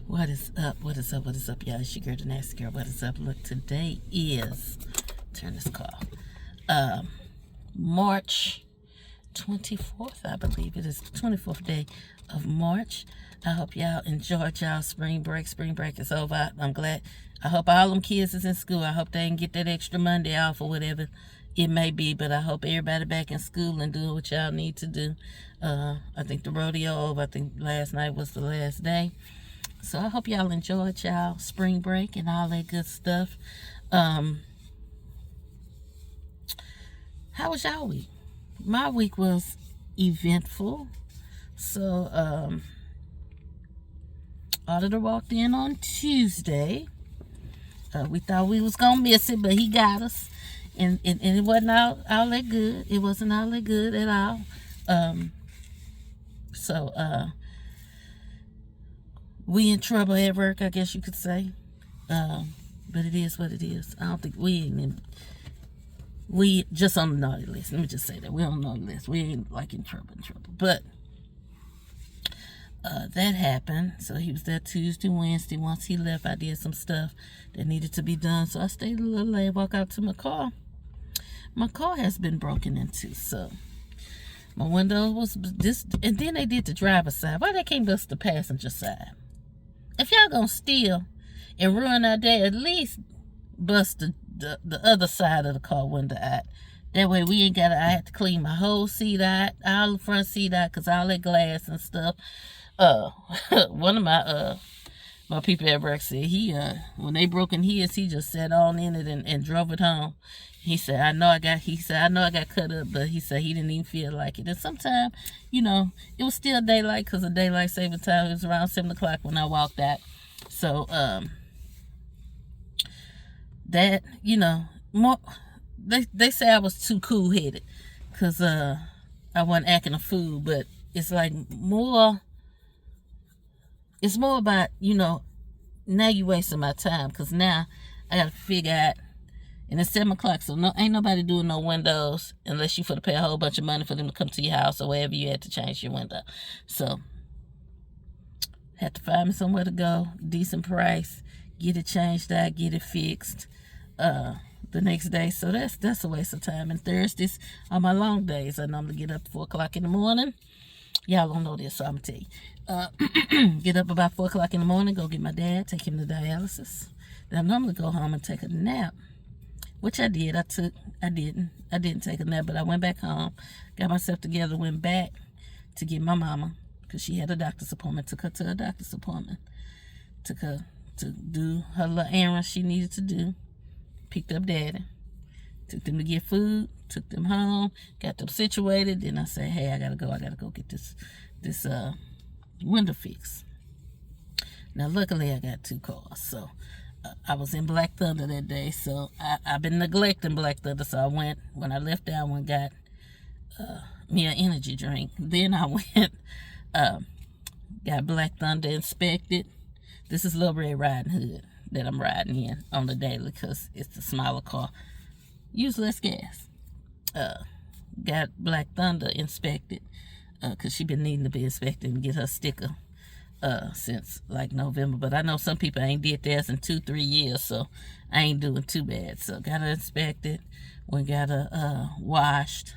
What is up? What is up? What is up, y'all? It's your girl, the Nasty Girl. What is up? Look, today is, turn this call, March 24th, I believe. It is the 24th day of March. I hope y'all enjoyed y'all spring break. Spring break is over. I'm glad. I hope all them kids is in school. I hope they can get that extra Monday off or whatever it may be, but I hope everybody back in school and doing what y'all need to do. I think the rodeo over. I think last night was the last day. So I hope y'all enjoyed y'all spring break and all that good stuff. How was y'all week? My week was eventful. So Auditor walked in on Tuesday. We thought we was gonna miss it, but he got us. And it wasn't all that good. It wasn't all that good at all. We in trouble at work, I guess you could say. But it is what it is. I don't think we just on the naughty list. Let me just say that. We're on the naughty list. We ain't like in trouble. But that happened. So he was there Tuesday, Wednesday. Once he left, I did some stuff that needed to be done. So I stayed a little late, walk out to my car. My car has been broken into, so my window was this, and then they did the driver's side. Why they can't bust the passenger side? If y'all gonna steal and ruin our day, at least bust the other side of the car window out. That way we ain't gotta, I had to clean my whole seat out, all the front seat out, cause all that glass and stuff. One of my people at work said he when they broke in his, he just sat on in it and drove it home. He said, I know I got cut up, but he said he didn't even feel like it. And sometimes, it was still daylight, because the daylight saving time, it was around 7 o'clock when I walked out. So, that, more, they say I was too cool-headed, because I wasn't acting a fool, but it's like it's more about, now you wasting my time, because now I got to figure out, and it's 7 o'clock, so ain't nobody doing no windows unless you for to pay a whole bunch of money for them to come to your house or wherever you had to change your window. So, had to find me somewhere to go, decent price, get it changed out, get it fixed the next day. So that's a waste of time. And Thursdays are my long days. I normally get up at 4 o'clock in the morning. Y'all don't know this, so I'm going to tell you. Get up about 4 o'clock in the morning, go get my dad, take him to dialysis. Then I normally go home and take a nap, which I did. I didn't take a nap, but I went back home, got myself together, went back to get my mama, because she had a doctor's appointment, took her to a doctor's appointment, took her to do her little errands she needed to do, picked up daddy, took them to get food, took them home, got them situated. Then I said, hey, I gotta go get this window fixed. Now luckily I got 2 cars, so I was in Black Thunder that day, so I've been neglecting Black Thunder. So I went, when I left there, I went got me an energy drink. Then I went got Black Thunder inspected. This is Little Red Riding Hood that I'm riding in on the daily, because it's a smaller car, use less gas. Got Black Thunder inspected, because she been needing to be inspected and get her sticker since like November. But I know some people ain't did theirs in 2-3 years, so I ain't doing too bad. So got her inspected, went got her washed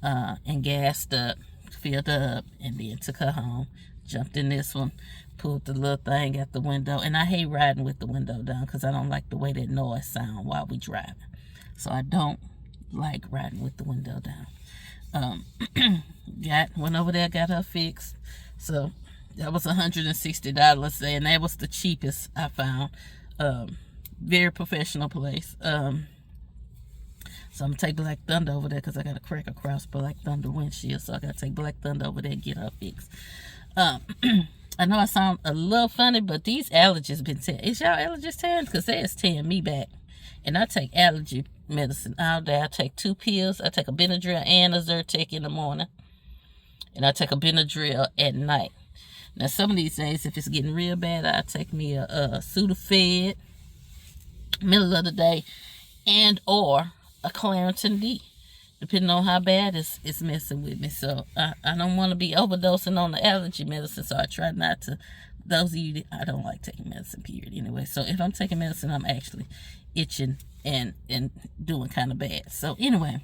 and gassed up, filled her up, and then took her home. Jumped in this one, pulled the little thing out the window. And I hate riding with the window down, because I don't like the way that noise sound while we driving. So I don't like riding with the window down. Went over there, got her fixed. So that was $160, and that was the cheapest I found. Very professional place. So I'm gonna take Black Thunder over there, because I got a crack across Black Thunder windshield. So I gotta take Black Thunder over there and get her fixed. I know I sound a little funny, but these allergies been tearing. Is y'all allergies tearing? Because it's tearing me back. And I take allergy medicine all day. I take 2 pills. I take a Benadryl and a Zyrtec in the morning, and I take a Benadryl at night. Now some of these days, if it's getting real bad, I take me a Sudafed middle of the day, and or a Claritin D, depending on how bad it's messing with me. So I don't want to be overdosing on the allergy medicine, so I try not to those of you that, I don't like taking medicine, period, anyway. So if I'm taking medicine, I'm actually itching and doing kind of bad. So anyway,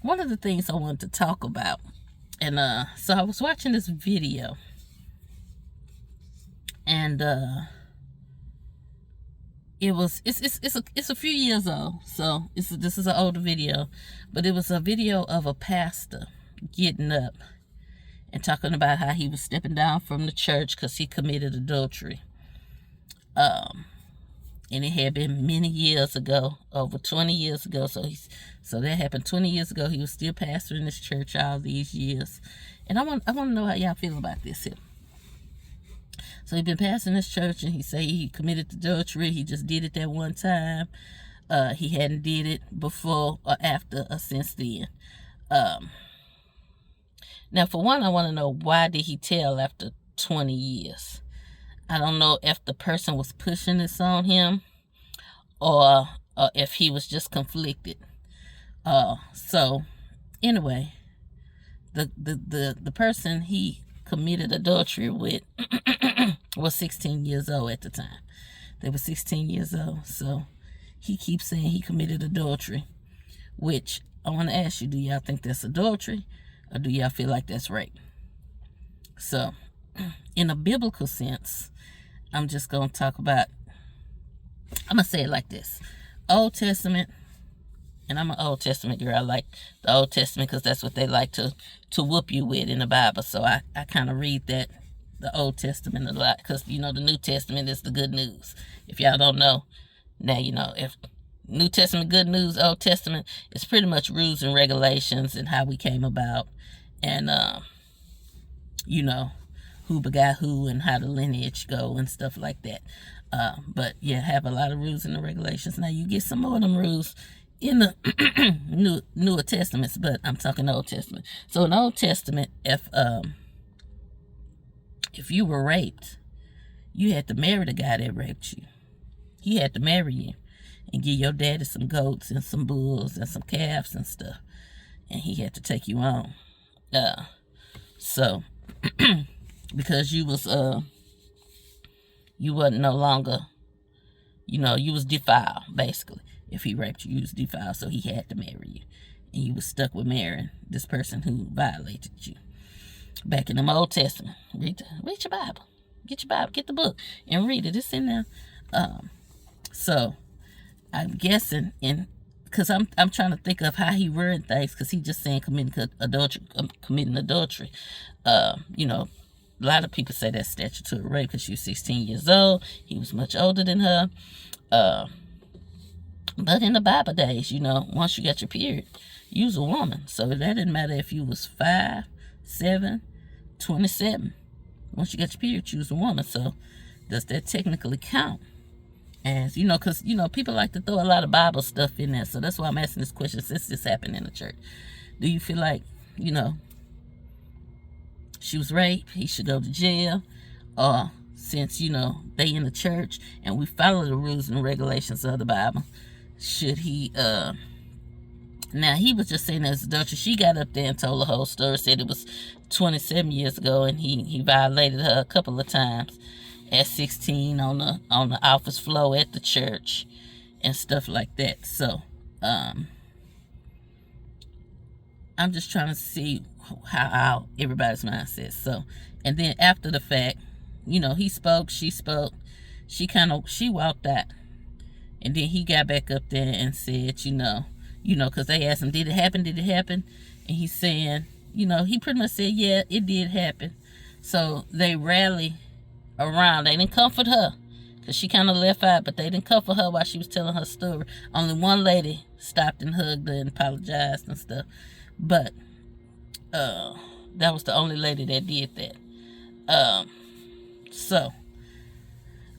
one of the things I wanted to talk about, and so I was watching this video, and it's a few years old, so this is an older video, but it was a video of a pastor getting up and talking about how he was stepping down from the church because he committed adultery. And it had been many years ago, over 20 years ago. So that happened 20 years ago. He was still pastoring this church all these years. And I want to know how y'all feel about this here. So he'd been pastoring this church, and he said he committed adultery. He just did it that one time. He hadn't did it before or after or since then. Now, for one, I want to know, why did he tell after 20 years? I don't know if the person was pushing this on him, or if he was just conflicted. So anyway, the person he committed adultery with was 16 years old at the time. They were 16 years old. So he keeps saying he committed adultery, which I want to ask you, do y'all think that's adultery, or do y'all feel like that's rape? So in a biblical sense, I'm just going to talk about, I'm going to say it like this. Old Testament, and I'm an Old Testament girl. I like the Old Testament because that's what they like to whoop you with in the Bible. So I kind of read the Old Testament a lot, because, the New Testament is the good news. If y'all don't know, now you know. If New Testament good news, Old Testament is pretty much rules and regulations and how we came about, and who begot who and how the lineage go and stuff like that. But yeah, have a lot of rules and the regulations. Now you get some more of them rules in the Newer Testaments, but I'm talking Old Testament. So in Old Testament, if you were raped, you had to marry the guy that raped you. He had to marry you and give your daddy some goats and some bulls and some calves and stuff, and he had to take you on. So because you wasn't no longer, you was defiled, basically. If he raped you, you was defiled, so he had to marry you. And you was stuck with marrying this person who violated you. Back in the Old Testament. Read your Bible. Get your Bible, get the book, and read it. It's in there. So I'm guessing, because I'm trying to think of how he worded things, because he just saying committing adultery. A lot of people say that's statutory rape because she was 16 years old. He was much older than her. But in the Bible days, once you got your period, you was a woman. So that didn't matter if you was 5, 7, 27. Once you got your period, you was a woman. So does that technically count? As, because, people like to throw a lot of Bible stuff in there. So that's why I'm asking this question, since this happened in the church. Do you feel like, she was raped, he should go to jail? Or since, they in the church and we follow the rules and regulations of the Bible, should he, now he was just saying as adultery. She got up there and told the whole story, said it was 27 years ago and he violated her a couple of times at 16 on the office floor at the church and stuff like that. So, I'm just trying to see how everybody's mindset. So, and then after the fact, he spoke, she spoke, she walked out, and then he got back up there and said, because they asked him, did it happen? And he's saying, he pretty much said, yeah, it did happen. So they rally around. They didn't comfort her, because she kind of left out, but they didn't comfort her while she was telling her story. Only one lady stopped and hugged her and apologized and stuff. But that was the only lady that did that. So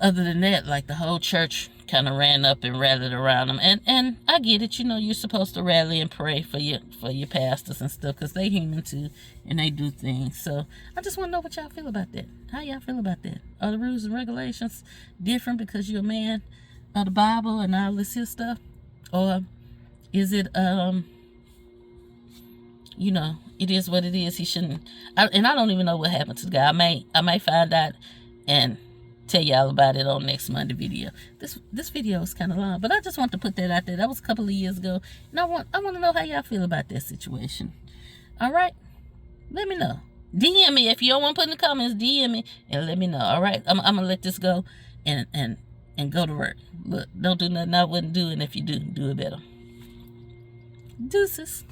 other than that, like, the whole church kind of ran up and rallied around him. And I get it, you're supposed to rally and pray for your pastors and stuff, because they human too, and they do things. So I just want to know what y'all feel about that. How y'all feel about that? Are the rules and regulations different because you're a man of the Bible and all this here stuff? Or is it, it is what it is. He shouldn't. And I don't even know what happened to the guy. I may find out and tell y'all about it on next Monday video. This video is kind of long, but I just want to put that out there. That was a couple of years ago, and I want to know how y'all feel about that situation. All right, let me know. DM me if you don't want to put in the comments. DM me and let me know. All right, I'm gonna let this go and go to work. Look, don't do nothing I wouldn't do, and if you do, do it better. Deuces.